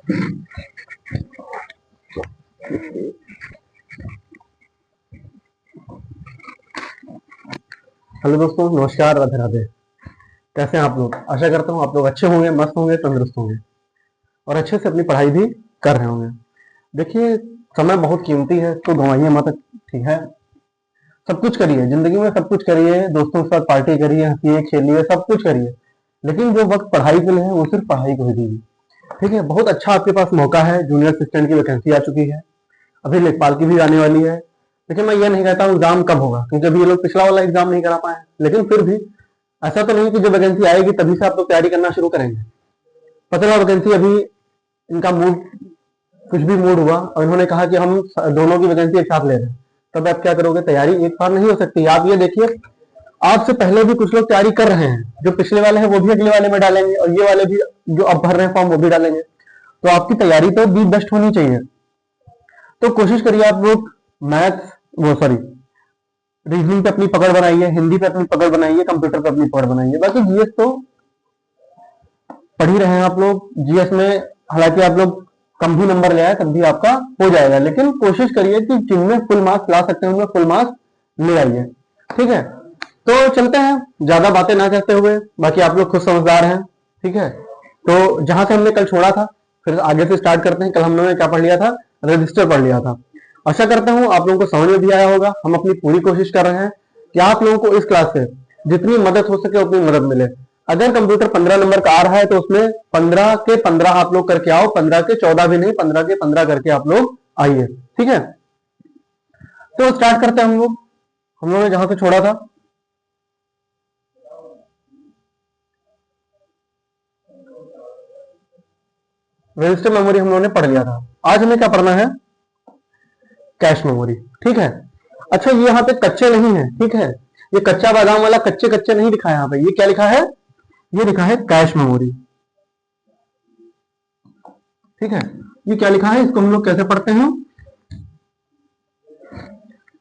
Hello दोस्तों, नमस्कार, राधे राधे। कैसे हैं आप लोग? आशा करता हूँ आप लोग अच्छे होंगे, मस्त होंगे, तंदुरुस्त होंगे और अच्छे से अपनी पढ़ाई भी कर रहे होंगे। देखिए, समय बहुत कीमती है तो गंवाइए मत। ठीक है, सब कुछ करिए जिंदगी में, सब कुछ करिए, दोस्तों के साथ पार्टी करिए, हंसिए, खेलिए, सब कुछ करिए, लेकिन जो वक्त पढ़ाई के लिए है वो सिर्फ पढ़ाई को ही दीजिए। ठीक है, बहुत अच्छा आपके पास मौका है। जूनियर असिस्टेंट की वैकेंसी आ चुकी है, अभी लेखपाल की भी आने वाली है। लेकिन मैं ये नहीं कहता हूँ एग्जाम कब होगा, क्योंकि अभी ये लोग पिछला वाला एग्जाम नहीं करा पाए, लेकिन फिर भी ऐसा तो नहीं कि जब वैकेंसी आएगी तभी से आप लोग तैयारी करना शुरू करेंगे। पता चला वैकेंसी अभी, इनका मूड, कुछ भी मूड हुआ और इन्होंने कहा कि हम दोनों की वैकेंसी एक साथ ले रहे हैं, तब आप क्या करोगे? तैयारी एक बार नहीं हो सकती। आप ये देखिए, आपसे पहले भी कुछ लोग तैयारी कर रहे हैं, जो पिछले वाले हैं वो भी अगले वाले में डालेंगे और ये वाले भी जो अब भर रहे हैं फॉर्म वो भी डालेंगे। तो आपकी तैयारी तो दी बेस्ट होनी चाहिए। तो कोशिश करिए आप लोग मैथ्स, वो सॉरी, रीजनिंग पे अपनी पकड़ बनाइए, हिंदी पे अपनी पकड़ बनाइए, कंप्यूटर पे अपनी पकड़ बनाइए। बाकी जीएस तो पढ़ ही रहे हैं आप लोग। जीएस में हालांकि आप लोग कम भी नंबर ले आए तब भी आपका हो जाएगा, लेकिन कोशिश करिए कि जिनमें फुल मार्क्स ला सकते हैं उनमें फुल मार्क्स ले आइए। ठीक है, तो चलते हैं, ज्यादा बातें ना करते हुए। बाकी आप लोग खुद समझदार हैं। ठीक है, तो जहां से हमने कल छोड़ा था फिर आगे से स्टार्ट करते हैं। कल हम लोगों ने क्या पढ़ लिया था? रजिस्टर पढ़ लिया था। आशा करता हूं आप लोगों को समझ में भी आया होगा। हम अपनी पूरी कोशिश कर रहे हैं कि आप लोगों को इस क्लास से जितनी मदद हो सके उतनी मदद मिले। अगर कंप्यूटर 15 नंबर का आ रहा है तो उसमें 15 के 15 आप लोग करके आओ, 15 के 14 भी नहीं, 15 के 15 करके आप लोग आइए। ठीक है, तो स्टार्ट करते हैं हम लोगों ने जहां से छोड़ा था। रजिस्टर मेमोरी हम लोगों ने पढ़ लिया था। आज हमें क्या पढ़ना है? Cache memory. ठीक है, अच्छा ये यहाँ पे कच्चे नहीं है। ठीक है, ये कच्चा बादाम वाला कच्चे कच्चे नहीं लिखा है यहाँ पे। ये क्या लिखा है? ये लिखा है कैश मेमोरी। ठीक है, ये क्या लिखा है? इसको हम लोग कैसे पढ़ते हैं?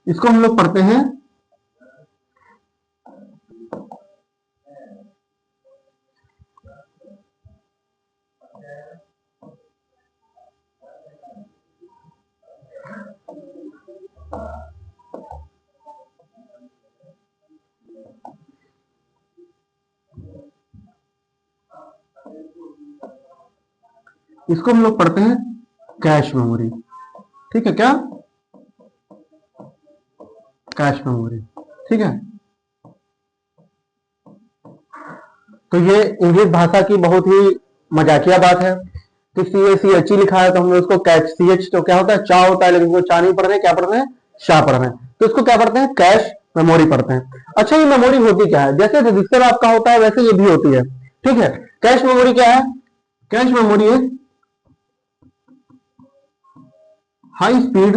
इसको हम लोग पढ़ते हैं इसको हम लोग पढ़ते हैं कैश मेमोरी। ठीक है, क्या? Cache memory. ठीक है, तो ये इंग्लिश भाषा की बहुत ही मजाकिया बात है कि CACH लिखा है तो हमने उसको कैच, CH तो क्या होता है? चा होता है, लेकिन वो चा नहीं पढ़ रहे, क्या पढ़ रहे हैं? शाह पढ़ रहे हैं। तो इसको क्या पढ़ते हैं? कैश मेमोरी पढ़ते हैं। अच्छा, ये मेमोरी होती क्या है? जैसे रजिस्टर आपका होता है वैसे ये भी होती है। ठीक है, कैश मेमोरी क्या है? Cache memory is high speed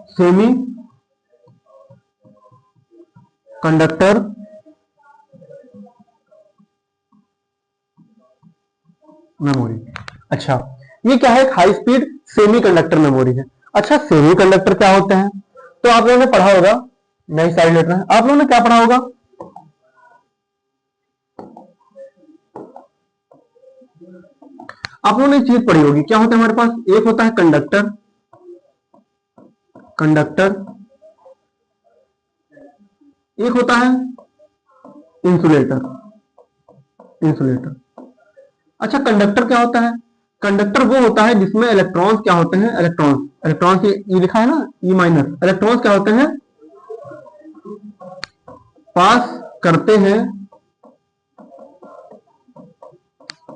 semi conductor memory. अच्छा, ये क्या है? High speed semi conductor memory है। अच्छा, सेमी कंडक्टर क्या होते हैं? तो आप लोगों ने पढ़ा होगा, नहीं साइड लेटर है, आप लोगों ने क्या पढ़ा होगा? आप लोगों ने चीज पढ़ी होगी, क्या होता है हमारे पास? एक होता है कंडक्टर, कंडक्टर, एक होता है इंसुलेटर, इंसुलेटर। अच्छा, कंडक्टर क्या होता है? कंडक्टर वो होता है जिसमें इलेक्ट्रॉन्स क्या होते हैं? इलेक्ट्रॉन्स, इलेक्ट्रॉन्स ये लिखा है ना, ई माइनस। इलेक्ट्रॉन्स क्या होते हैं? पास करते हैं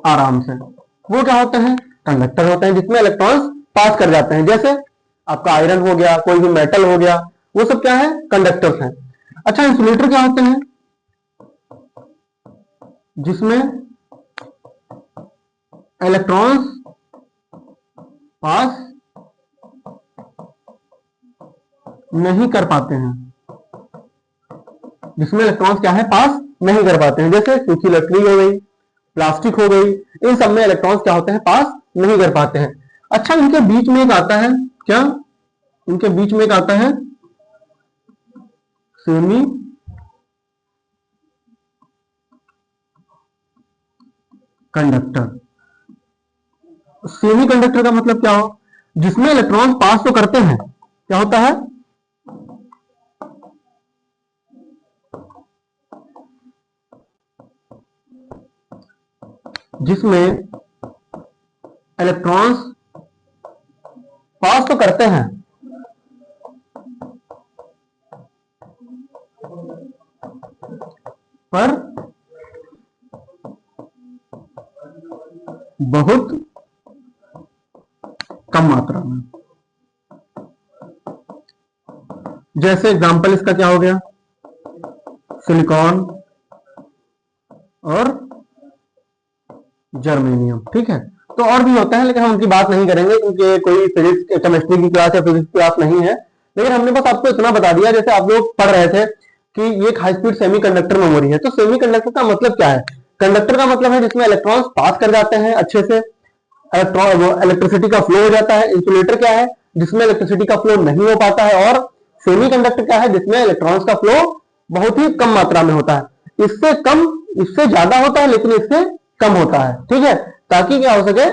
आराम से। वो क्या होते हैं? कंडक्टर होते हैं जिसमें इलेक्ट्रॉन्स पास कर जाते हैं। जैसे आपका आयरन हो गया, कोई भी मेटल हो गया, वो सब क्या है? कंडक्टर्स हैं। अच्छा, इंसुलेटर क्या होते हैं? जिसमें इलेक्ट्रॉन्स पास नहीं कर पाते हैं, जिसमें इलेक्ट्रॉन्स क्या है? पास नहीं कर पाते हैं। जैसे सूखी लकड़ी हो गई, प्लास्टिक हो गई, इन सब में इलेक्ट्रॉन्स क्या होते हैं? पास नहीं कर पाते हैं। अच्छा, इनके बीच में एक आता है, क्या? इनके बीच में एक आता है सेमी कंडक्टर। सेमी कंडक्टर का मतलब क्या हो, जिसमें इलेक्ट्रॉन पास तो करते हैं, क्या होता है, जिसमें इलेक्ट्रॉन्स पास तो करते हैं पर बहुत कम मात्रा में। जैसे एग्जांपल इसका क्या हो गया, सिलिकॉन और जर्मेनियम। ठीक है, तो और भी होते हैं लेकिन हम उनकी बात नहीं करेंगे क्योंकि कोई फिजिक्स केमिस्ट्री की क्लास या फिजिक्स क्लास नहीं है। लेकिन हमने बस आपको इतना बता दिया, जैसे आप लोग पढ़ रहे थे कि ये एक हाई स्पीड सेमीकंडक्टर मेमोरी है। तो सेमीकंडक्टर का मतलब क्या है, कंडक्टर का मतलब है जिसमें इलेक्ट्रॉन्स पास कर जाते हैं अच्छे से, इलेक्ट्रिसिटी का फ्लो हो जाता है। इंसुलेटर क्या है, जिसमें इलेक्ट्रिसिटी का फ्लो नहीं हो पाता है। और सेमीकंडक्टर क्या है, जिसमें इलेक्ट्रॉन्स का फ्लो बहुत ही कम मात्रा में होता है। इससे कम, इससे ज्यादा होता है लेकिन इससे कम होता है। ठीक है, ताकि क्या हो सके,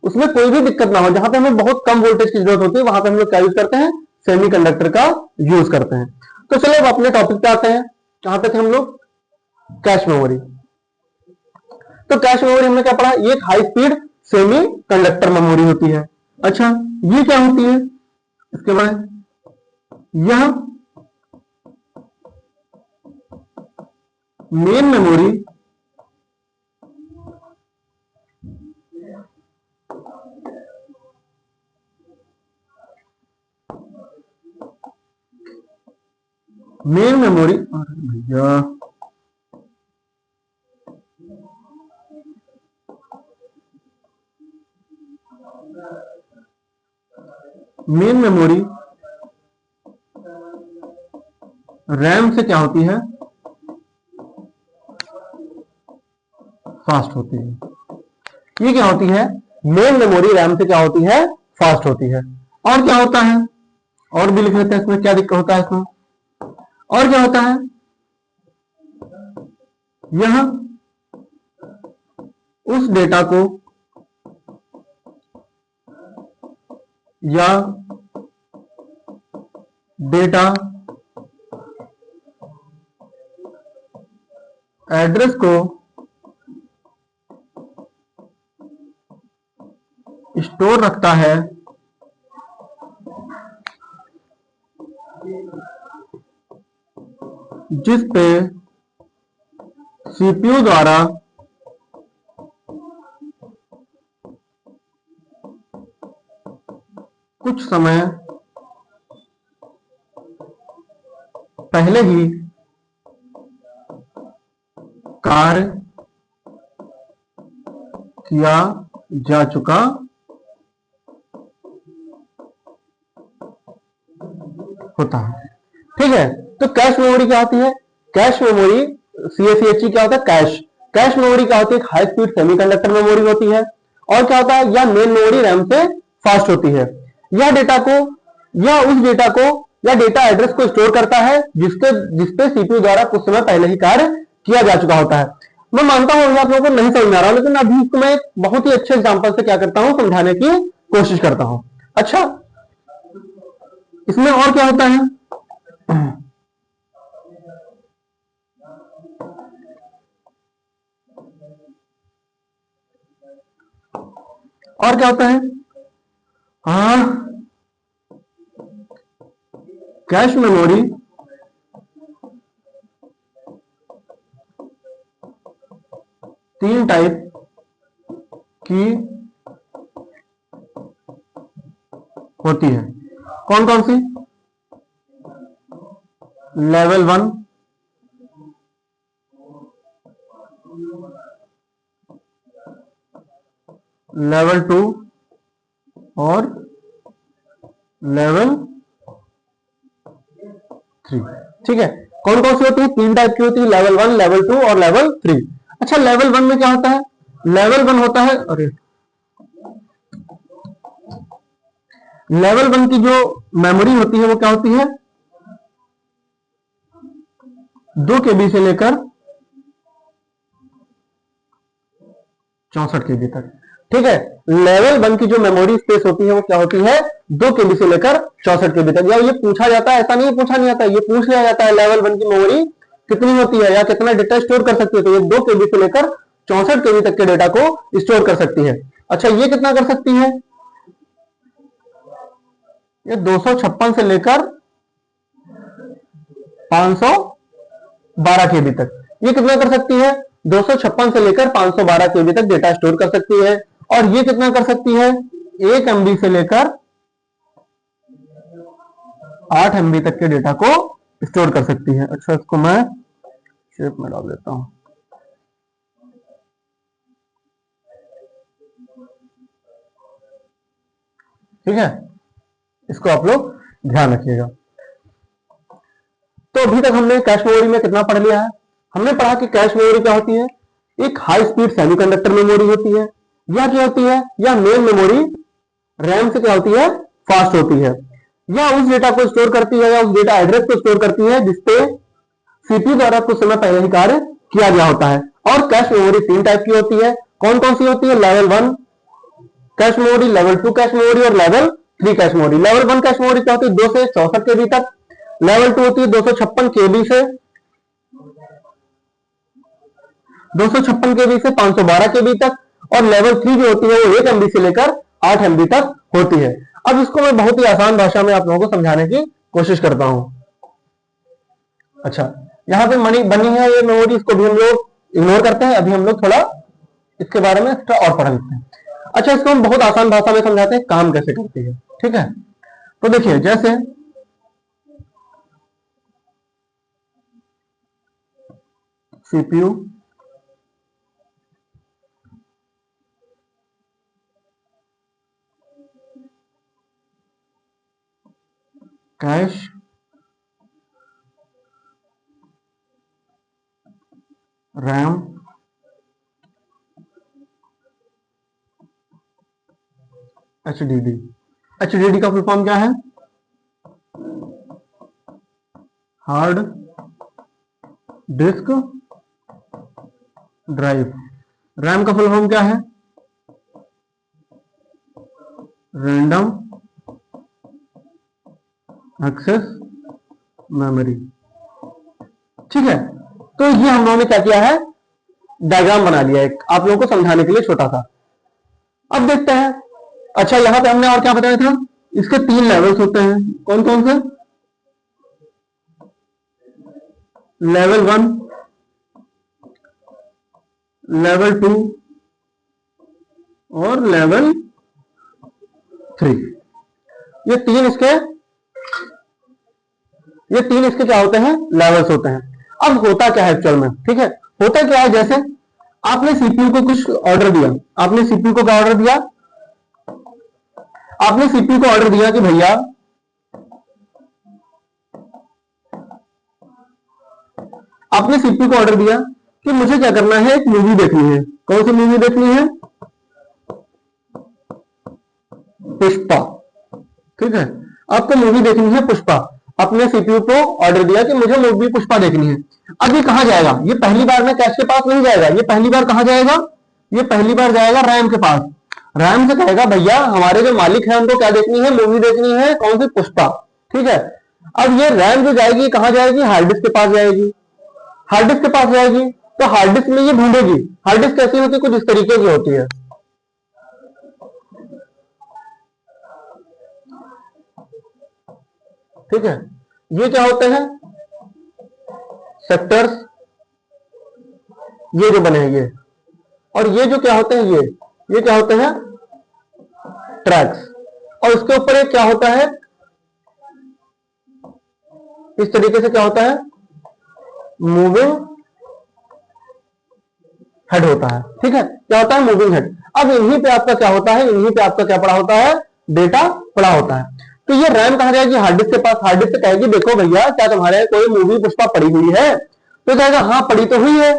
उसमें कोई भी दिक्कत ना हो। जहां पे हमें बहुत कम वोल्टेज की जरूरत होती है वहां पे हम लोग क्या यूज करते हैं, सेमीकंडक्टर का यूज करते हैं। तो चलो अब अपने टॉपिक पे आते हैं, कहां पे थे हम लोग, कैश मेमोरी। तो कैश मेमोरी हमने क्या पढ़ा, ये एक high speed semi conductor memory होती है। अच्छा, ये क्या होती है, इसके बाद यह मेन मेमोरी मेन मेमोरी, अरे भैया मेन मेमोरी रैम से क्या होती है, फास्ट होती है। ये क्या होती है, मेन मेमोरी रैम से क्या होती है, फास्ट होती है। और क्या होता है, और भी लिख लेते हैं इसमें, क्या दिक्कत होता है इसमें, और क्या होता है, यह उस डेटा को या डेटा एड्रेस को स्टोर रखता है जिस पे सीपीयू द्वारा कुछ समय पहले ही कार्य किया जा चुका होता है। ठीक है, तो कैश मेमोरी क्या होती है, कैश मेमोरी CACHE क्या होता है, कैश। कैश मेमोरी क्या होती है, हाई स्पीड सेमीकंडक्टर मेमोरी होती है। और क्या होता है, या मेन मेमोरी रैम से फास्ट होती है। यह डेटा को, या उस डेटा को, या डेटा एड्रेस को स्टोर करता है जिसपे सीपीयू द्वारा कुछ समय पहले ही कार्य किया जा चुका होता है। मैं मानता हूं आप लोगों को नहीं समझ में आ रहा, लेकिन अभी इसको मैं एक बहुत ही अच्छे एग्जांपल से क्या करता हूं, समझाने की कोशिश करता हूं। अच्छा, इसमें और क्या होता है, और क्या होता है, हाँ, कैश मेमोरी तीन टाइप की होती है। कौन कौन सी, लेवल 1, लेवल 2 और लेवल 3। ठीक है, कौन कौन सी होती है, तीन टाइप की होती है, लेवल 1, लेवल 2 और लेवल 3। अच्छा, लेवल 1 में क्या होता है, लेवल 1 होता है, अरे लेवल 1 की जो मेमोरी होती है वो क्या होती है, 2 KB से लेकर 64 KB तक। ठीक है, लेवल 1 की जो मेमोरी स्पेस होती है वो क्या होती है, 2 KB से लेकर 64 KB तक। या ये पूछा जाता है, ऐसा नहीं पूछा नहीं आता, ये पूछ लिया जाता है लेवल 1 की मेमोरी कितनी होती है या कितना डेटा स्टोर कर सकती है, तो ये 2 KB से लेकर 64 KB तक के डेटा को स्टोर कर सकती है। अच्छा, ये कितना कर सकती है, ये 256 से लेकर 512 KB तक। ये कितना कर सकती है, 256 से लेकर 512 KB तक डेटा स्टोर कर सकती है। और ये कितना कर सकती है, 1 MB से लेकर 8 MB तक के डेटा को स्टोर कर सकती है। अच्छा, इसको मैं शेप में डाल देता हूं। ठीक है, इसको आप लोग ध्यान रखिएगा। तो अभी तक हमने कैश मेमोरी में कितना पढ़ लिया है, हमने पढ़ा कि कैश मेमोरी क्या होती है, एक हाई स्पीड सेमीकंडक्टर मेमोरी होती है। या क्या होती है, या मेन मेमोरी रैम से क्या होती है, फास्ट होती है। या उस डेटा को स्टोर करती है या उस डेटा एड्रेस को स्टोर करती है जिसपे सीपीयू द्वारा कुछ समय पहले ही कार्य किया गया होता है। और कैश मेमोरी 3 टाइप की होती है। कौन कौन सी होती है, level 1 cache memory, level 2 cache memory और level 3 cache memory. Level 1 cache memory क्या होती है, 2 से 64 KB तक। लेवल 2 होती है 256 KB से 512 KB तक। और लेवल 3 जो होती है वो 1 MB से लेकर 8 MB तक होती है। अब इसको मैं बहुत ही आसान भाषा में आप लोगों को समझाने की कोशिश करता हूं। अच्छा, यहां पे बनी है ये मेमोरी, इसको भी हम लोग इग्नोर करते हैं। अभी हम लोग थोड़ा इसके बारे में एक्स्ट्रा और पढ़ लेते हैं। अच्छा, इसको हम बहुत आसान भाषा में समझाते हैं, काम कैसे करती है। ठीक है, तो देखिए, जैसे CPU cash RAM HDD. HDD का फुल फॉर्म क्या है, हार्ड डिस्क ड्राइव। रैम का फुल फॉर्म क्या है, रैंडम एक्सेस मेमोरी। ठीक है, तो ये हम लोगों ने क्या किया है, डायग्राम बना लिया एक आप लोगों को समझाने के लिए छोटा सा। अब देखते हैं। अच्छा, यहां पे हमने और क्या बताया था, इसके 3 लेवल्स होते हैं। कौन कौन से, लेवल 1, लेवल 2 और लेवल 3। ये तीन इसके क्या होते हैं, लेवल्स होते हैं। अब होता क्या है एक्चुअल में, ठीक है, होता क्या है, जैसे आपने सीपीयू को कुछ ऑर्डर दिया, आपने सीपीयू को क्या ऑर्डर दिया, आपने सीपीयू को ऑर्डर दिया कि भैया आपने सीपीयू को ऑर्डर दिया कि मुझे क्या करना है, एक मूवी देखनी है। कौन सी मूवी देखनी है, पुष्पा। ठीक है, आपको मूवी देखनी है पुष्पा। अपने सीपीयू को ऑर्डर दिया कि मुझे मूवी पुष्पा देखनी है। अब ये कहां जाएगा, ये पहली बार में कैश के पास नहीं जाएगा, ये पहली बार कहां जाएगा, ये पहली बार जाएगा रैम के पास। रैम से कहेगा भैया हमारे जो मालिक है उनको क्या देखनी है, मूवी देखनी है, कौन सी, पुष्पा। ठीक है, अब ये रैम जो जाएगी कहां जाएगी, हार्ड डिस्क के पास जाएगी। हार्ड डिस्क के पास जाएगी तो हार्ड डिस्क में ये ढूंढेगी। हार्ड डिस्क कैसी होती है, कुछ इस तरीके की होती है। ठीक है, ये क्या होते हैं, सेक्टर्स, ये जो बने हैं ये। और ये जो क्या होते हैं, ये क्या होते हैं, ट्रैक्स। और उसके ऊपर एक क्या होता है, इस तरीके से क्या होता है, मूविंग हेड होता है। ठीक है, क्या होता है, मूविंग हेड। अब इन्हीं पे आपका क्या होता है, इन्हीं पे आपका क्या पड़ा होता है, डेटा पड़ा होता है। तो ये रैम कहां जाएगी, हार्ड डिस्क के पास। हार्ड डिस्क कहेगी देखो भैया क्या तुम्हारे कोई मूवी पुष्पा पड़ी हुई है, तो कहेगा हाँ पड़ी तो हुई है।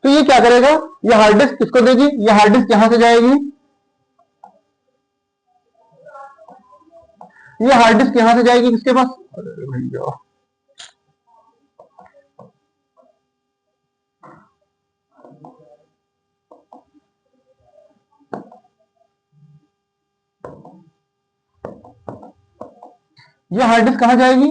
तो ये क्या करेगा, ये हार्ड डिस्क किसको देगी, ये हार्ड डिस्क यहां से जाएगी, ये हार्ड डिस्क यहां से जाएगी किसके पास, अरे भैया ये हार्ड डिस्क कहाँ जाएगी,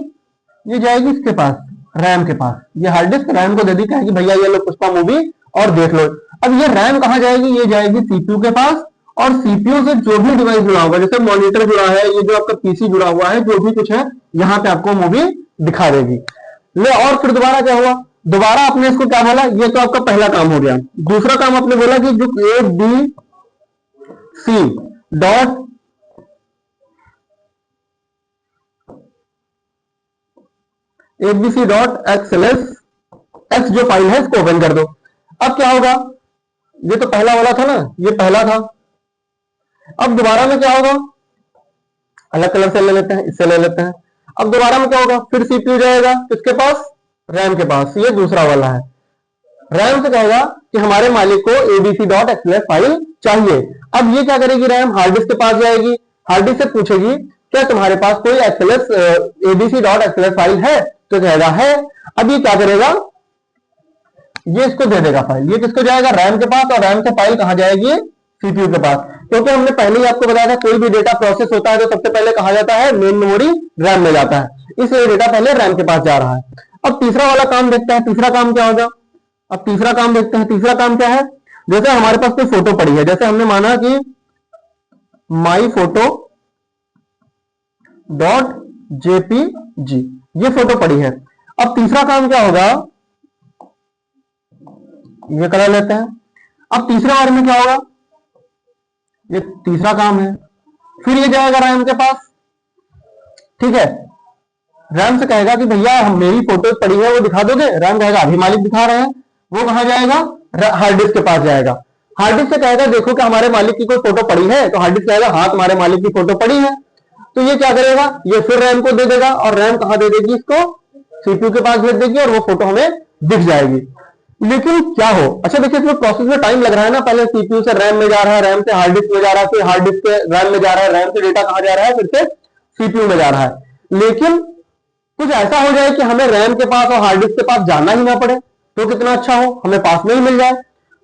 ये जाएगी इसके पास, रैम के पास। ये हार्ड डिस्क रैम को दे दी, कहेगी भैया ये लो पुष्पा मूवी और देख लो। अब ये रैम कहाँ जाएगी, ये जाएगी सीपीयू के पास, और सीपीयू से जो भी डिवाइस जुड़ा होगा, जैसे मॉनिटर जुड़ा है, ये जो आपका पीसी जुड़ा हुआ है, जो भी कुछ है, यहाँ पे आपको मूवी दिखा देगी। ले और फिर दोबारा क्या हुआ, दोबारा आपने इसको क्या बोला, ये तो आपका पहला काम हो गया। दूसरा काम आपने बोला कि जो A B C dot ABC dot XLS X जो फाइल है इसको ओपन कर दो। अब क्या होगा, ये तो पहला वाला था ना, ये पहला था। अब दोबारा में क्या होगा, अलग कलर से ले लेते हैं, इससे ले लेते हैं। अब दोबारा में क्या होगा, फिर सीपीयू जाएगा किसके पास, रैम के पास। ये दूसरा वाला है, रैम से कहेगा कि हमारे मालिक को एबीसी डॉट एक्सएलएस फाइल चाहिए। अब ये क्या करेगी, रैम हार्ड डिस्क के पास जाएगी, हार्ड डिस्क से पूछेगी क्या तुम्हारे पास कोई XLS ABC dot XLS file है, तो कहेगा है। अब ये क्या करेगा, ये इसको दे देगा फाइल। ये किसको जाएगा, रैम के पास, और रैम से फाइल कहां जाएगी, सीपीयू के पास। क्योंकि हमने पहले ही आपको बताया था कोई भी डेटा प्रोसेस होता है तो सबसे पहले कहा जाता है मेन मेमोरी रैम में जाता है, इसलिए डेटा पहले रैम के पास जा रहा है। अब तीसरा वाला काम देखते हैं, तीसरा काम क्या होगा। अब तीसरा काम देखते हैं, तीसरा काम क्या है, जैसे हमारे पास कोई फोटो पड़ी है, जैसे हमने माना कि माई फोटो डॉट जेपीजी, ये फोटो पड़ी है। अब तीसरा काम क्या होगा, ये करा लेते हैं। अब तीसरे बार में क्या होगा, ये तीसरा काम है, फिर ये जाएगा रैम के पास, ठीक है। रैम से कहेगा कि भैया हम मेरी फोटो पड़ी है वो दिखा दोगे, रैम कहेगा अभी मालिक दिखा रहे हैं। वो कहां जाएगा, हार्ड डिस्क के पास जाएगा। हार्ड डिस्क से कहेगा देखो कि हमारे मालिक की कोई फोटो पड़ी है, तो हार्ड डिस्क कहेगा हाँ तुम्हारे मालिक की फोटो पड़ी है। तो ये क्या करेगा, ये फिर रैम को दे देगा, और रैम कहां दे देगी, इसको सीपीयू के पास भेज देगी, और वो फोटो हमें दिख जाएगी। लेकिन क्या हो, अच्छा देखिए इसमें प्रोसेस में टाइम लग रहा है ना, पहले सीपीयू से रैम में जा रहा है, रैम से हार्ड डिस्क में जा रहा है, फिर हार्ड डिस्क से रैम में जा रहा है, रैम से डेटा कहां जा रहा है, फिर से सीपीयू में जा रहा है। लेकिन कुछ ऐसा हो जाए कि हमें रैम के पास और हार्ड डिस्क के पास जाना ही ना पड़े, तो कितना अच्छा हो, हमें पास में ही मिल जाए।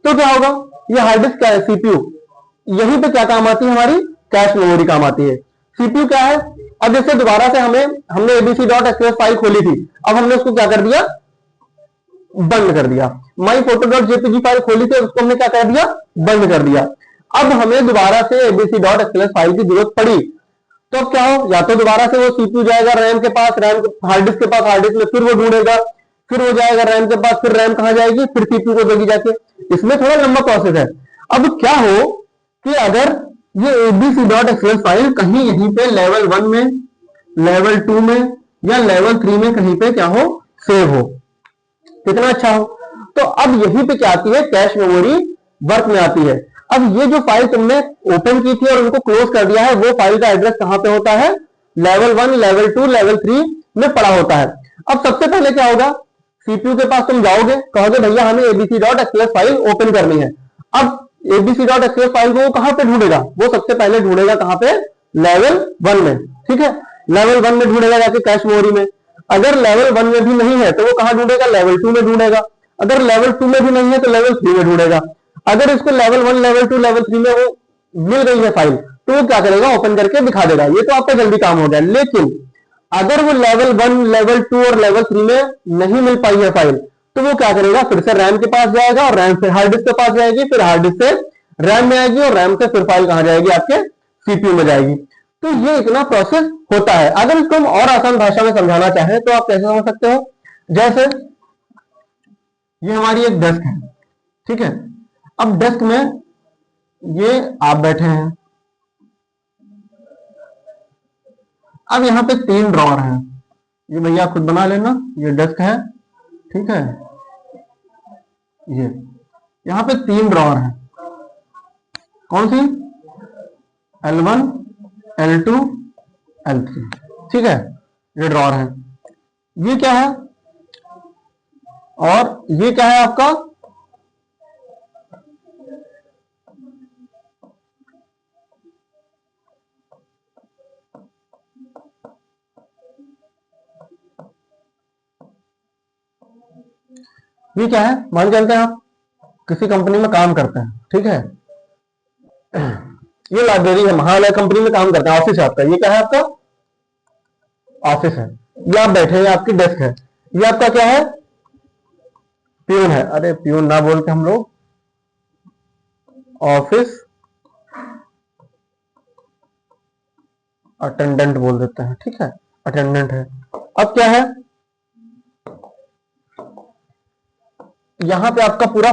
तो क्या होगा, ये हार्ड डिस्क क्या है, सीपीयू, यहीं पे क्या काम आती है, हमारी कैश मेमोरी काम आती है। सीपीयू क्या है, अब जैसे दोबारा से हमने एबीसी डॉट एक्सएलएस फाइल खोली थी, अब हमने उसको क्या कर दिया, बंद कर दिया। माई फोटो डॉट जेपीजी फाइल खोली थी, उसको हमने क्या कर दिया, बंद कर दिया। अब हमें दोबारा से एबीसी डॉट एक्सएलएस फाइल की जरूरत पड़ी, तो अब क्या हो, या तो दोबारा से वो सीपीयू जाएगा रैम के पास, रैम हार्ड डिस्क के पास, हार्ड डिस्क में फिर वो ढूंढेगा, फिर वो जाएगा रैम के पास, फिर रैम कहां जाएगी, फिर सीपीयू को देगी जाके। इसमें थोड़ा लंबा प्रोसेस है। अब क्या हो कि अगर ये एबीसी डॉट एक्सएलएस फाइल कहीं यहीं पे लेवल 1 में, लेवल 2 में, या लेवल 3 में कहीं पे क्या हो, सेव हो, कितना अच्छा हो। तो अब यहीं पे क्या आती है, कैश मेमोरी वर्क में आती है। अब ये जो फाइल तुमने ओपन की थी और उनको क्लोज कर दिया है, वो फाइल का एड्रेस कहां पे होता है, लेवल 1, लेवल 2, लेवल 3 में पड़ा होता है। अब सबसे पहले क्या होगा, सीपीयू के पास तुम जाओगे, कहोगे भैया हमें ABC dot XLS file open करनी है। अब एबीसी डॉट एक्सएलएस फाइल को वो कहां पे ढूंढेगा, वो सबसे पहले ढूंढेगा कहां पे, लेवल 1 में, ठीक है। लेवल 1 में ढूंढेगा जाके कैश मेमोरी में। अगर लेवल 1 में भी नहीं है तो वो कहां ढूंढेगा, लेवल 2 में ढूंढेगा। अगर लेवल 2 में भी नहीं है तो लेवल 3 में ढूंढेगा। अगर इसको लेवल 1, लेवल 2, लेवल 3 में वो मिल गई है फाइल, तो वो क्या करेगा, ओपन करके दिखा देगा। ये तो आपका जल्दी काम हो गया। लेकिन अगर वो लेवल 1, लेवल 2 और लेवल 3 में नहीं मिल पाई है फाइल, तो वो क्या करेगा, फिर से रैम के पास जाएगा, और रैम से हार्ड डिस्क के पास जाएगी, फिर हार्ड डिस्क से रैम में आएगी, और रैम से फिर फाइल कहां जाएगी, आपके सीपीयू में जाएगी। तो ये इतना प्रोसेस होता है। अगर इसको हम और आसान भाषा में समझाना चाहें तो आप कैसे समझ सकते हो, जैसे ये हमारी एक डेस्क है, ठीक है। अब डेस्क में ये आप बैठे हैं, अब यहां पे 3 ड्रॉअर हैं, ये भैया खुद बना लेना, ये डेस्क है, ठीक है। ये यहां पे 3 ड्रॉअर हैं, कौन सी, L1, L2, L3, ठीक है, ये ड्रॉअर है। ये क्या है, और ये क्या है आपका, ये क्या है, मान चलते हैं आप किसी कंपनी में काम करते हैं, ठीक है। ये लाइब्रेरी है, महालय कंपनी में काम करते हैं, ऑफिस है आपका। ये क्या है आपका, ऑफिस है, ये आप बैठे हैं, आपकी डेस्क है, ये आपका क्या है, प्यून है। अरे प्यून ना बोल के हम लोग ऑफिस अटेंडेंट बोल देते हैं, ठीक है, अटेंडेंट है। अब क्या है, यहां पे आपका पूरा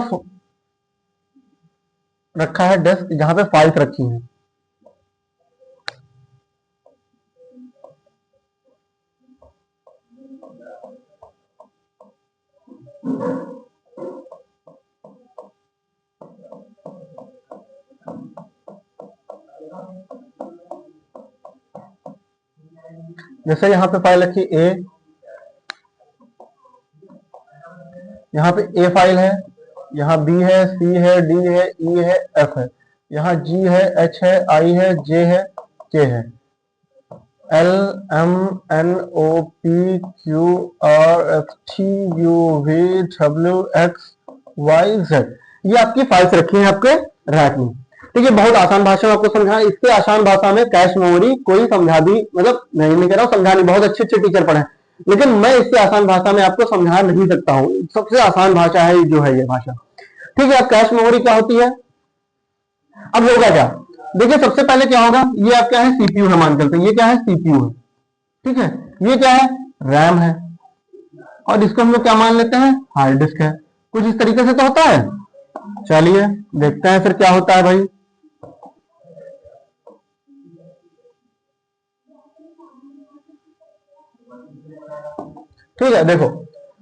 रखा है डेस्क, जहां पे फाइल्स रखी हैं। जैसे यहाँ पे फाइल रखी ए, यहाँ पे ए फाइल है, यहाँ बी है, सी है, डी है, ई है, एफ है, यहाँ जी है, एच है, आई है, जे है, के है, L M N O P Q R S T U V W X Y Z, ये आपकी फाइल्स रखी हैं आपके रैक में। ठीक है, बहुत आसान भाषा में आपको समझा। इससे आसान भाषा में कैश मेमोरी कोई समझा दी, मतलब नहीं कह रहा हूं समझा नहीं, बहुत अच्छे अच्छे टीचर पढ़े, लेकिन मैं इससे आसान भाषा में आपको समझा नहीं सकता हूं। सबसे आसान भाषा है जो है ये भाषा। ठीक है, अब कैश मेमोरी क्या होती है, अब होगा क्या, देखिए सबसे पहले क्या होगा, ये आप क्या है, सीपीयू है मान चलते हैं, ये क्या है, सीपीयू है। ठीक है, ये क्या है, रैम है, और इसको हम लोग क्या मान लेते हैं, हार्ड डिस्क है। कुछ इस तरीके से तो होता है। चलिए देखते हैं फिर क्या होता है भाई। ठीक है, देखो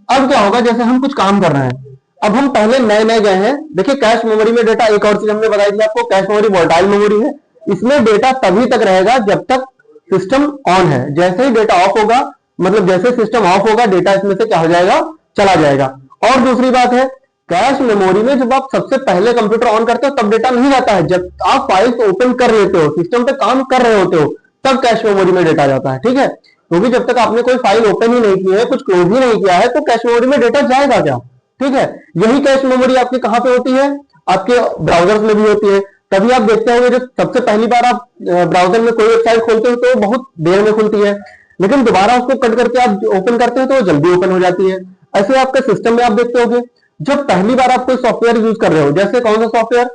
अब क्या होगा, जैसे हम कुछ काम कर रहे हैं, अब हम पहले नए नए गए हैं। देखिए कैश मेमोरी में डेटा, एक और चीज हमने बताई थी आपको, कैश मेमोरी वोलेटाइल मेमोरी है, इसमें डेटा तभी तक रहेगा जब तक सिस्टम ऑन है। जैसे ही डेटा ऑफ होगा, मतलब जैसे सिस्टम ऑफ होगा, डेटा इसमें से क्या हो जाएगा, चला जाएगा। और दूसरी बात है, कैश मेमोरी में जब आप सबसे पहले कंप्यूटर ऑन करते हो तब डेटा नहीं जाता है, जब आप फाइल्स ओपन कर लेते हो, सिस्टम पे काम कर रहे होते हो, तब कैश मेमोरी में डेटा जाता है। ठीक है, क्योंकि जब तक आपने कोई फाइल ओपन ही नहीं की है, कुछ क्लोज ही नहीं किया है, तो कैश मेमोरी में डेटा जाएगा क्या। ठीक है, यही कैश मेमोरी आपकी कहां पे होती है, आपके ब्राउजर्स में भी होती है। तभी आप देखते होंगे जब सबसे पहली बार आप ब्राउजर में कोई वेबसाइट खोलते हो तो बहुत देर में खुलती है, लेकिन दोबारा उसको कट करके आप ओपन करते हो तो जल्दी ओपन हो जाती है। ऐसे आपके सिस्टम में आप देखते होंगे, जब पहली बार आप कोई सॉफ्टवेयर यूज कर रहे हो, जैसे कौन सा सॉफ्टवेयर,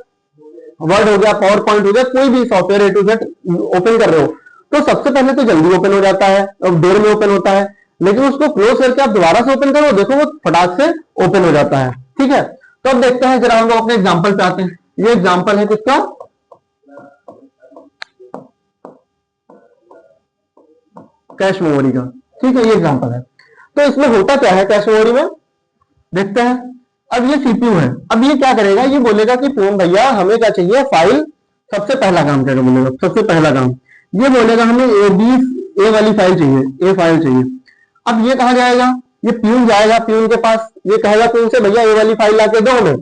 वर्ड हो गया, पावर पॉइंट हो गया, कोई भी software A to Z open कर रहे हो, तो सबसे पहले तो जल्दी ओपन हो जाता है और देर में ओपन होता है, लेकिन उसको क्लोज करके आप दोबारा से ओपन करो, देखो वो फटाक से ओपन हो जाता है। ठीक है, तो अब देखते हैं, जरा हम लोग अपने एग्जांपल पे आते हैं। ये एग्जांपल है किसका, कैश मेमोरी का। ठीक है, ये एग्जांपल है। तो इसमें होता क्या है कैश मेमोरी में, देखते हैं। अब ये सीपीयू है, अब ये क्या करेगा, ये बोलेगा कि पूर्ण भैया हमें क्या चाहिए, फाइल, सबसे पहला काम क्या बोलेगा, सबसे पहला काम ये बोलेगा हमें ए वाली फाइल चाहिए, ए फाइल चाहिए। अब ये कहा जाएगा, ये प्यून जाएगा प्यून के पास, ये कहेगा प्यून से भैया ए वाली फाइल लाके दो हमें।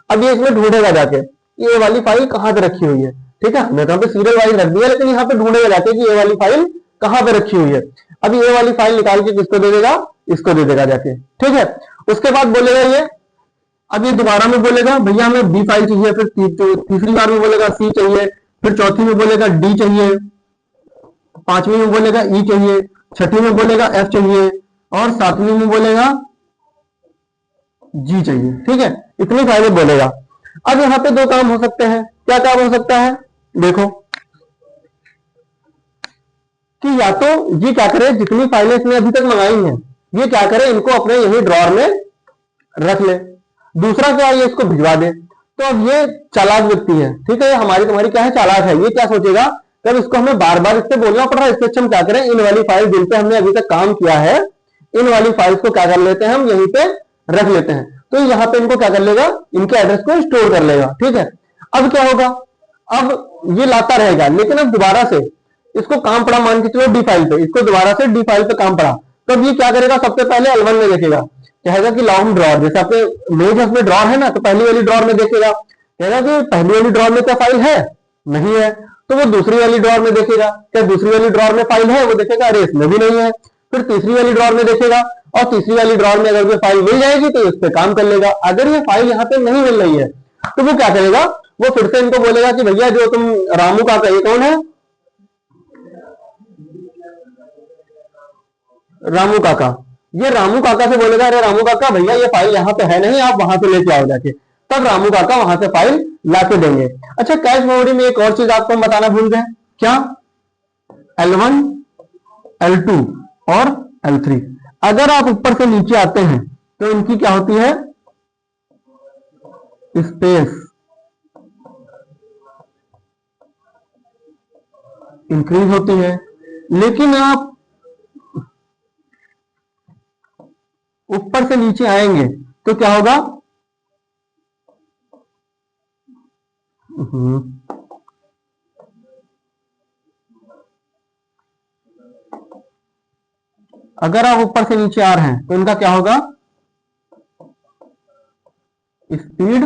अब ये इसमें ढूंढेगा जाके ये वाली फाइल कहां पे रखी हुई है। ठीक है, हमने तो यहाँ पे सीरियल वाइज रख दिया, लेकिन यहाँ पे ढूंढेगा जाके कि ये वाली फाइल कहां पे रखी हुई है। अब ये वाली फाइल निकाल के किसको दे देगा, इसको दे देगा जाके। ठीक है, उसके बाद बोलेगा ये, अब ये दोबारा में बोलेगा भैया हमें बी फाइल चाहिए, फिर तीसरी बार में बोलेगा सी चाहिए, फिर चौथी में बोलेगा डी चाहिए, पांचवी में बोलेगा ई चाहिए, छठी में बोलेगा एफ चाहिए, और सातवीं में बोलेगा जी चाहिए। ठीक है, इतनी फाइलें बोलेगा। अब यहां पे दो काम हो सकते हैं, क्या काम हो सकता है, देखो कि या तो ये क्या करे, जितनी फाइलें इसने अभी तक मंगाई हैं ये क्या करे, इनको अपने यही ड्रॉर में रख ले। दूसरा क्या, ये इसको भिजवा दे। तो अब ये चालाक व्यक्ति है, ठीक है, हमारी तुम्हारी क्या है, चालाक है। ये क्या सोचेगा, तब इसको हमें बार बार इससे बोलना पड़ रहा है, इससे अच्छा हम क्या करें, इन वाली फाइल जिन पे हमने अभी तक काम किया है, इन वाली फाइल्स को क्या कर लेते हैं, हम यहीं पे रख लेते हैं। तो यहाँ पे इनको क्या कर लेगा, इनके एड्रेस को स्टोर कर लेगा। ठीक है, अब क्या होगा, अब ये लाता रहेगा, लेकिन अब दोबारा से इसको काम पड़ा, मान के चलो डी फाइल पे, इसको दोबारा से डी फाइल पे काम पड़ा, तो अब ये क्या करेगा, सबसे पहले L1 में देखेगा, कहेगा कि लॉन्ग ड्रॉर, जैसे आपके मेज में ड्रॉर है ना, तो पहली वाली ड्रॉर में देखेगा, कहेगा कि पहली वाली ड्रॉर में क्या फाइल है, नहीं है, तो वो दूसरी वाली ड्रॉर में देखेगा, क्या दूसरी वाली ड्रॉर में फाइल है, वो देखेगा अरे इसमें भी नहीं है, फिर तीसरी वाली ड्रॉर में देखेगा, और तीसरी वाली ड्रॉर में अगर कोई फाइल मिल जाएगी तो इस पे काम कर लेगा। अगर ये फाइल यहाँ पे नहीं मिल रही है तो वो क्या करेगा, वो फिर से इनको बोलेगा कि भैया जो तुम रामू का, ये कौन है, रामू काका, ये रामू काका से बोलेगा अरे रामू काका भैया ये फाइल यहाँ पे है नहीं, आप वहां से लेके आओ जाके, तब रामू काका वहां से फाइल लाके देंगे। अच्छा, कैश मेमोरी में एक और चीज आपको हम बताना भूल गए, क्या? L1, L2 और L3। अगर आप ऊपर से नीचे आते हैं तो इनकी क्या होती है? स्पेस इंक्रीज होती है। लेकिन आप ऊपर से नीचे आएंगे तो क्या होगा? अगर आप ऊपर से नीचे आ रहे हैं तो इनका क्या होगा? स्पीड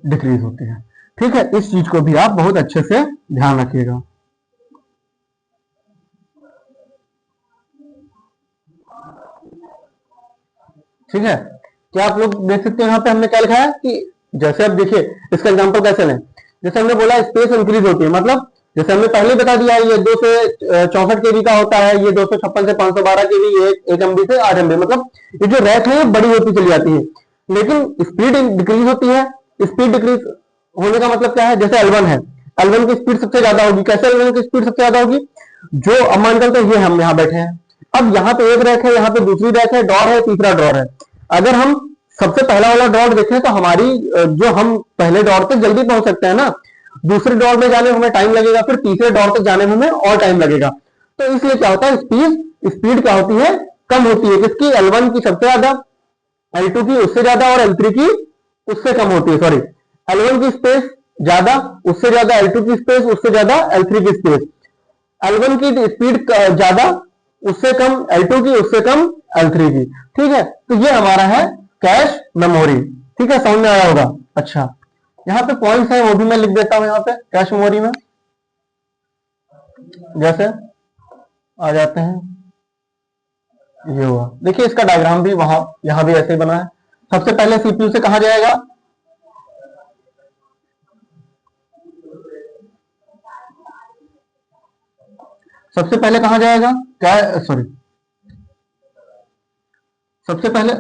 डिक्रीज होती है। ठीक है, इस चीज को भी आप बहुत अच्छे से ध्यान रखिएगा। ठीक है, क्या आप लोग देख सकते हैं यहाँ पे हमने क्या लिखा है कि जैसे अब देखिए इसका एग्जांपल कैसे लें। जैसे हमने बोला स्पेस इंक्रीज होती है, मतलब जैसे हमने पहले बता दिया ये 2 से 64 केबी का होता है, ये 256 से 512 केबी, ये 1 एमबी से 8 एमबी, मतलब ये जो रैक है ये बड़ी होती चली जाती है, लेकिन स्पीड डिक्रीज होती है। स्पीड डिक्रीज होने का मतलब क्या है? जैसे L1 है, L1 की स्पीड सबसे ज्यादा होगी। कैसे L1 की स्पीड सबसे ज्यादा होगी? जो अब मान करते ये हम यहाँ बैठे हैं, अब यहाँ पे एक रैक है, यहाँ पे दूसरी रैक है, ड्रॉर है, तीसरा ड्रॉर है। अगर हम सबसे पहला वाला ड्रॉर देखें तो हमारी जो हम पहले ड्रॉर तक जल्दी पहुंच सकते हैं ना, दूसरे ड्रॉर में जाने में हमें टाइम लगेगा, फिर तीसरे ड्रॉर तक जाने में हमें और टाइम लगेगा। तो इसलिए क्या होता है, स्पीड स्पीड क्या होती है? कम होती है। किसकी? L1 की सबसे ज्यादा, L2 की उससे ज्यादा और L3 की उससे कम होती है। सॉरी, L1 की स्पेस ज्यादा, उससे ज्यादा L2 की स्पेस, उससे ज्यादा L3 की स्पेस। L1 की स्पीड ज्यादा, उससे कम L2 की, उससे कम L3 की। ठीक है, तो ये हमारा है कैश मेमोरी। ठीक है, समझ में आया होगा। अच्छा, यहाँ पे पॉइंट्स है वो भी मैं लिख देता हूं यहाँ पे कैश मेमोरी में। जैसे आ जाते हैं, ये हुआ, देखिए इसका डायग्राम भी वहां यहां भी ऐसे ही बना है। सबसे पहले सीपीयू से कहा जाएगा, सबसे पहले कहा जाएगा क्या? सॉरी, सबसे पहले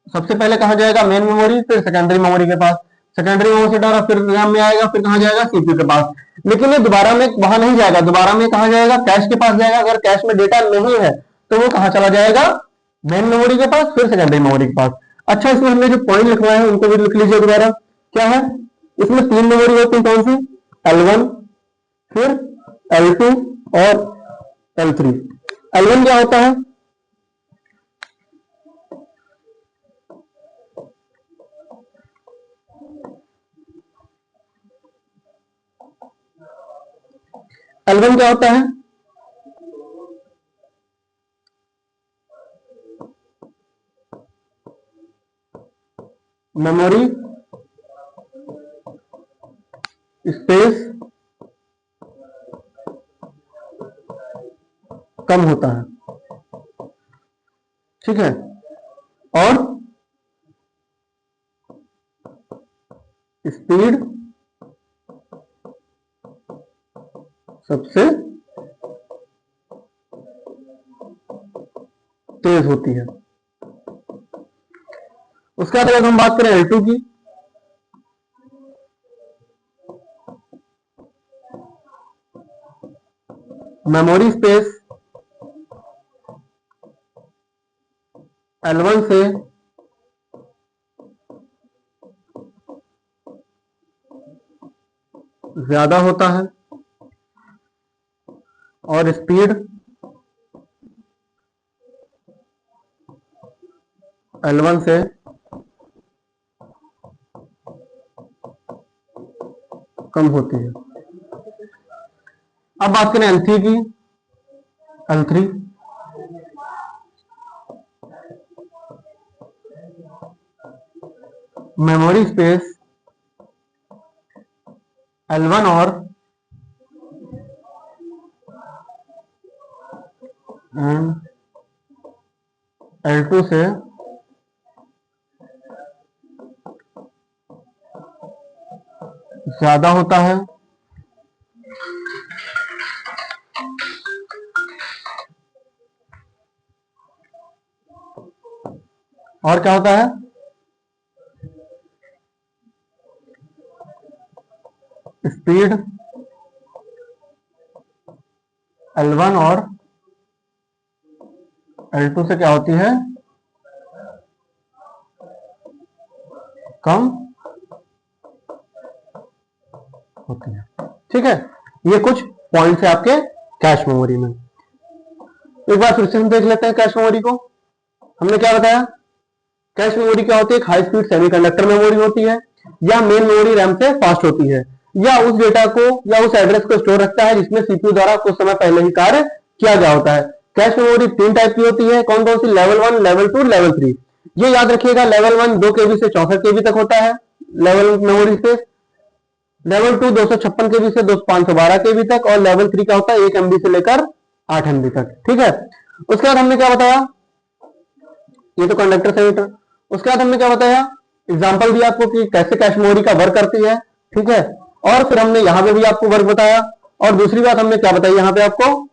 सबसे पहले कहा जाएगा मेन मेमोरी, फिर सेकेंडरी मेमोरी के पास, सेकेंडरी मेमोरी से डायरेक्ट फिर रैम में आएगा, फिर कहा जाएगा सीपीयू के पास। लेकिन ये दोबारा में वहां नहीं जाएगा, दोबारा में कहा जाएगा कैश के पास जाएगा। अगर कैश में डेटा नहीं है तो वो कहां चला जाएगा? मेन मेमोरी के पास, फिर सेकेंडरी मेमोरी के पास। अच्छा, इसमें हमने जो पॉइंट लिखवाए हैं उनको भी लिख लीजिए दोबारा। क्या है? इसमें 3 मेमोरी होती है, कौन सी? L1, फिर L2 और L3। L1 क्या होता है? L1 क्या होता है? मेमोरी स्पेस कम होता है। ठीक है, और स्पीड सबसे तेज होती है। उसके बाद अगर हम बात करें L2 की, मेमोरी स्पेस L1 से ज्यादा होता है और स्पीड L1 से कम होती है। अब बात करें L3 की, L3 मेमोरी स्पेस L1 और L2 से ज्यादा होता है और क्या होता है, स्पीड L1 और L2 से क्या होती है, कम होती है। ठीक है, ये कुछ पॉइंट्स है आपके कैश मेमोरी में। एक बार फिर से हम देख लेते हैं कैश मेमोरी को। हमने क्या बताया, कैश मेमोरी क्या होती है, हाई स्पीड सेमीकंडक्टर मेमोरी होती है, या मेन मेमोरी रैम से फास्ट होती है, या उस डेटा को या उस एड्रेस को स्टोर रखता है जिसमें सीपीयू द्वारा कुछ समय पहले ही कार्य किया गया होता है। कैश मेमोरी 3 टाइप की होती है, कौन कौन सी, लेवल 1, लेवल 2, लेवल 3। ये याद रखिएगा, लेवल 1 2 केबी से 64 केबी तक होता है लेवल मेमोरी स्पेस, लेवल 2 256 केबी से 512 केबी तक, और लेवल 3 का होता है 1 MB से लेकर 8 MB तक। ठीक है, उसके बाद हमने क्या बताया, ये तो कंडक्टर सेमीटर। उसके बाद हमने क्या बताया, एग्जांपल दिया आपको कि कैसे कैश मेमोरी का वर्क करती है। ठीक है, और फिर हमने यहां पे भी आपको वर्क बताया, और दूसरी बात हमने क्या बताई यहां पे आपको,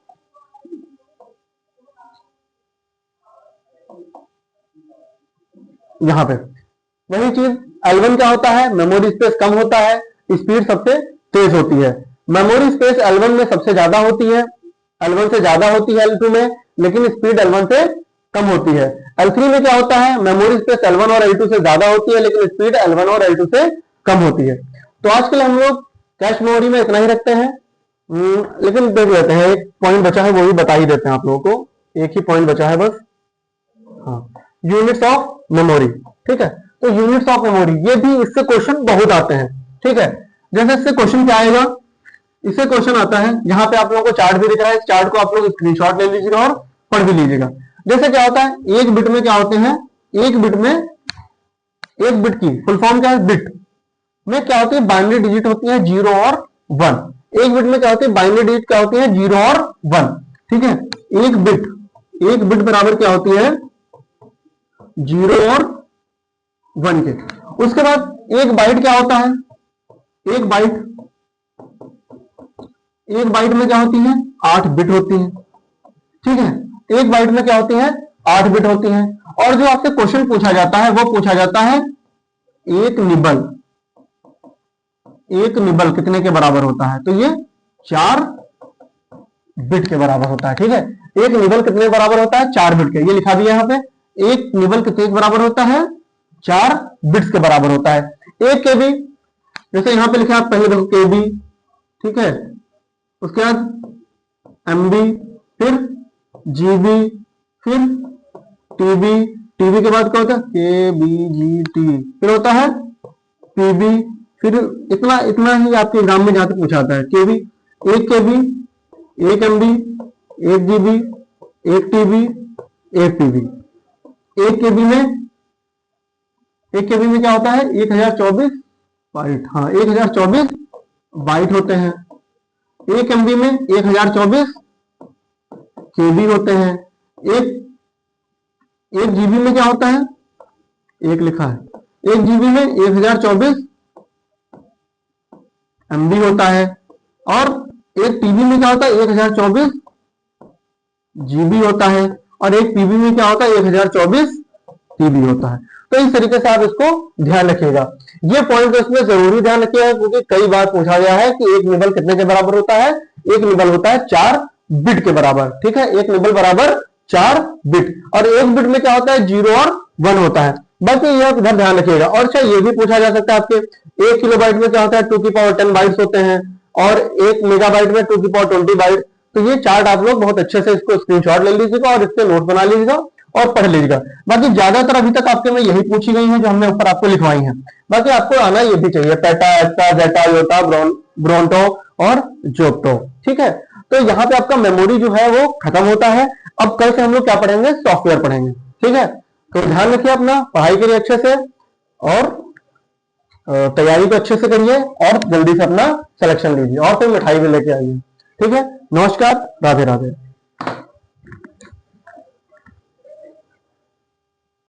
यहां पे वही चीज, L1 क्या होता है, मेमोरी स्पेस कम होता है, स्पीड सबसे तेज होती है। मेमोरी स्पेस L1 में सबसे ज्यादा होती है, L1 से ज्यादा होती है L2 में, लेकिन स्पीड L1 से कम होती है। L3 में क्या होता है, मेमोरी स्पेस L1 और L2 से ज्यादा होती है, लेकिन स्पीड L1 और L2 से कम होती है। तो आज के लिए हम लोग कैश मेमोरी में इतना ही रखते हैं। लेकिन देख लेते हैं, एक पॉइंट बचा है, वो भी बता ही देते हैं आप लोगों को, एक ही पॉइंट बचा है बस। हाँ, यूनिट्स ऑफ मेमोरी। ठीक है, तो यूनिट्स ऑफ मेमोरी ये भी, इससे क्वेश्चन बहुत आते हैं। ठीक है, जैसे इससे क्वेश्चन क्या आएगा, इससे क्वेश्चन आता है, यहाँ पे आप लोगों को चार्ट भी दिख रहा है, इस चार्ट को आप लोग स्क्रीनशॉट ले लीजिएगा और पढ़ भी लीजिएगा। जैसे क्या होता है, एक बिट में क्या होते हैं, एक बिट में, एक बिट की फुल फॉर्म क्या है, बिट में क्या होती है, बाइनरी डिजिट होती है 0 और 1। एक बिट में क्या होती है, बाइनरी डिजिट क्या होती है, 0 और 1। ठीक है, एक बिट बराबर क्या होती है, 0 और 1 के। उसके बाद एक बाइट क्या होता है, एक बाइट में क्या होती है, 8 बिट होती है। ठीक है, एक बाइट में क्या होती है, 8 बिट होती है। और जो आपसे क्वेश्चन पूछा जाता है वो पूछा जाता है एक निबल कितने के बराबर होता है, तो ये 4 बिट के बराबर होता है। ठीक है, एक निबल कितने के बराबर होता है, 4 बिट के, ये लिखा दिया यहाँ पे, एक निबल कितने के बराबर होता है, 4 बिट्स के बराबर होता है। एक केबी, जैसे यहाँ पे लिखा है, पहले देखो केबी, ठीक है, उसके बाद एमबी, फिर जीबी, फिर टीबी, टीबी के बाद क्या होता है, के बी जी टी, फिर होता है पीबी, फिर इतना इतना ही आपके एग्जाम में जहां तक पूछा जाता है, केबी, एक केबी, एक एमबी, एक जीबी, एक टीबी, एक पीबी। एक केबी में क्या होता है, 1024 बाइट, हाँ 1024 बाइट होते हैं। एक एमबी में 1024 केबी होते हैं। एक जीबी में क्या होता है, एक लिखा है, एक जीबी में 1024 एमबी होता है। और एक टीबी में क्या होता है, 1024 जीबी होता है। और एक पीबी में क्या होता है, 1024 टीबी होता है। तो इस तरीके से आप इसको ध्यान रखिएगा। ये पॉइंट इसमें जरूरी ध्यान रखिएगा, क्योंकि कई बार पूछा गया है कि एक निबल कितने के बराबर होता है, एक निबल होता है 4 बिट के बराबर। ठीक है, एक निबल बराबर 4 बिट, और एक बिट में क्या होता है, 0 और 1 होता है। बाकी ये इधर ध्यान रखिएगा। और अच्छा, ये भी पूछा जा सकता है आपके, 1 किलोबाइट में क्या होता है, 2 की पावर 10 बाइट्स होते हैं, और 1 मेगाबाइट में 2 की पावर 20 बाइट। तो ये चार्ट आप लोग बहुत अच्छे से इसको स्क्रीनशॉट ले लीजिएगा और इसके नोट बना लीजिएगा और पढ़ लीजिएगा। बाकी ज्यादातर अभी तक आपके में यही पूछी गई है जो हमने ऊपर आपको लिखवाई है। बाकी आपको आना ये भी चाहिए, पेटा, एक्टा, जेटा, योटा, ब्रोंटो और जोप्टो। ठीक है, तो यहाँ पे आपका मेमोरी जो है वो खत्म होता है। अब कल से हम लोग क्या पढ़ेंगे, सॉफ्टवेयर पढ़ेंगे। ठीक है, तो ध्यान रखिए अपना, पढ़ाई करिए अच्छे से, और तैयारी को अच्छे से करिए, और जल्दी से अपना सिलेक्शन लीजिए, और फिर मिठाई भी लेके आइए। ठीक है, नमस्कार, राधे राधे।